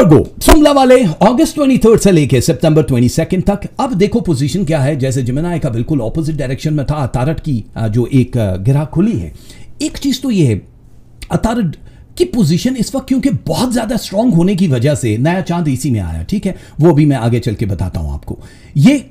वर्गो जुमला वाले अगस्त 23 से लेके सितंबर 22 तक। अब देखो पोजीशन क्या है, जैसे जिमिनाई का बिल्कुल ऑपोजिट डायरेक्शन में था। अतारट की जो एक गिरा खुली है। एक चीज तो ये है, अतारट की पोजीशन इस वक्त क्योंकि बहुत ज्यादा स्ट्रांग होने की वजह से नया चांद इसी में आया, ठीक है, वो भी मैं आगे चल के बताता हूं आपको। ये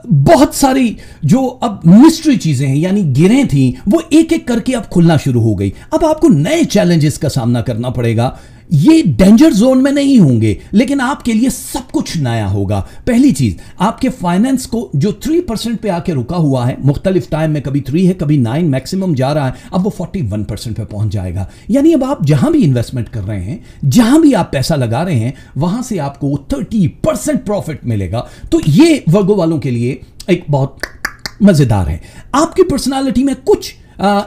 बहुत सारी जो अब मिस्ट्री चीजें हैं यानी गिरें थी वो एक एक करके अब खुलना शुरू हो गई। अब आपको नए चैलेंजेस का सामना करना पड़ेगा। ये डेंजर जोन में नहीं होंगे लेकिन आपके लिए सब कुछ नया होगा। पहली चीज, आपके फाइनेंस को जो 3% पे आके रुका हुआ है, मुख्तलिफ टाइम में कभी 3 है कभी 9 मैक्सिमम जा रहा है, अब वो 41% पे पहुंच जाएगा। यानी अब आप जहां भी इन्वेस्टमेंट कर रहे हैं, जहां भी आप पैसा लगा रहे हैं, वहां से आपको 30% प्रॉफिट मिलेगा। तो ये वर्गो वालों के लिए एक बहुत मजेदार है। आपकी पर्सनालिटी में कुछ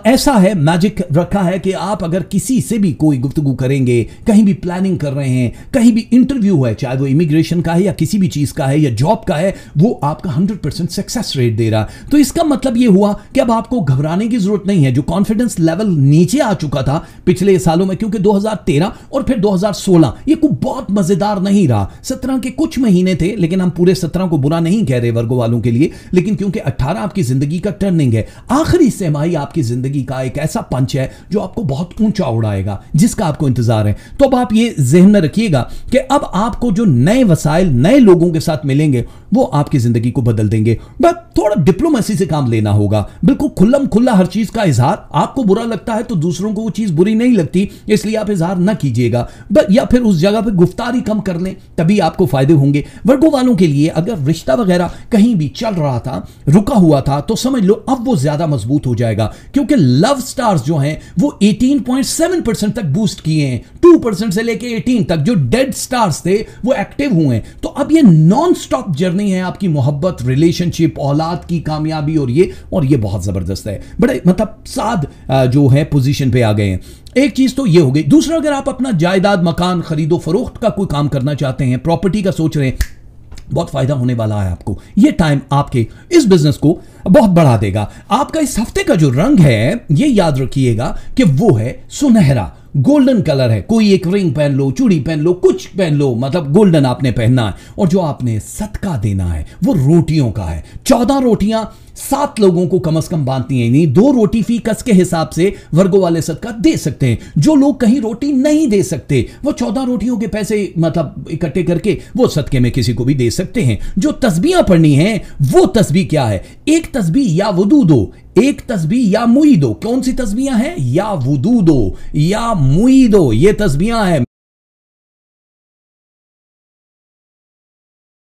ऐसा है, मैजिक रखा है कि आप अगर किसी से भी कोई गुफ्तगू करेंगे, कहीं भी प्लानिंग कर रहे हैं, कहीं भी इंटरव्यू है, चाहे वो इमिग्रेशन का है या किसी भी चीज का है या जॉब का है, वो आपका 100% सक्सेस रेट दे रहा है। तो इसका मतलब ये हुआ कि अब आपको घबराने की जरूरत नहीं है। जो कॉन्फिडेंस लेवल नीचे आ चुका था पिछले सालों में, क्योंकि 2013 और फिर 2016 ये कोई बहुत मजेदार नहीं रहा। 17 के कुछ महीने थे, लेकिन हम पूरे 17 को बुरा नहीं कह रहे वर्गो वालों के लिए, लेकिन क्योंकि 18 आपकी जिंदगी का टर्निंग है। आखिरी सेमाही आपकी जिंदगी का एक ऐसा पंच है जो आपको बहुत ऊंचा उड़ाएगा, जिसका आपको इंतजार है। तो अब आप ये जहन में रखिएगा कि अब आपको जो नए वसाइल नए लोगों के साथ मिलेंगे वो आपकी जिंदगी को बदल देंगे। बस थोड़ा डिप्लोमेसी से काम लेना होगा, बिल्कुल खुल्लम खुल्ला हर चीज का इजहार। आपको बुरा लगता है तो दूसरों को वो चीज बुरी नहीं लगती, इसलिए आप इजहार ना कीजिएगा, या फिर उस जगह पे गुफ्तारी कम कर लें, तभी आपको फायदे होंगे। वर्गो वालों के लिए अगर रिश्ता वगैरह कहीं भी चल रहा था, रुका हुआ था, तो समझ लो अब वो ज्यादा मजबूत हो जाएगा, क्योंकि लव स्टार्स जो हैं वो 18.7% तक बूस्ट किए हैं। 2% से लेके 18 तक जो डेड स्टार्स थे वो एक्टिव हुए हैं। तो अब ये नॉन स्टॉप जर्नी है आपकी मोहब्बत, रिलेशनशिप, औलाद की कामयाबी, और ये बहुत जबरदस्त है। बड़े मतलब साद जो है पोजीशन पे आ गए हैं। एक चीज तो ये हो गई। दूसरा, अगर आप अपना जायदाद मकान खरीदो फरोख्त का कोई काम करना चाहते हैं, प्रॉपर्टी का सोच रहे हैं, बहुत फायदा होने वाला है आपको। ये टाइम आपके इस बिजनेस को बहुत बढ़ा देगा। आपका इस हफ्ते का जो रंग है, ये याद रखिएगा कि वो है सुनहरा, गोल्डन कलर है। कोई एक रिंग पहन लो, चूड़ी पहन लो, कुछ पहन लो, मतलब गोल्डन आपने पहनना है। और जो आपने सदका देना है वो रोटियों का है। 14 रोटियां 7 लोगों को कम से कम बांटनी है, नहीं 2 रोटी फी कस के हिसाब से वर्गो वाले सदका दे सकते हैं। जो लोग कहीं रोटी नहीं दे सकते, वो 14 रोटियों के पैसे मतलब इकट्ठे करके वो सदके में किसी को भी दे सकते हैं। जो तस्बीहां पढ़नी है, वो तस्बीह क्या है? एक तस्बीह या वुदू दो, एक तस्बीह या मुई दो। कौन सी तस्बीहां हैं? या वुदू दो या मुई दो, ये तस्बीहां हैं।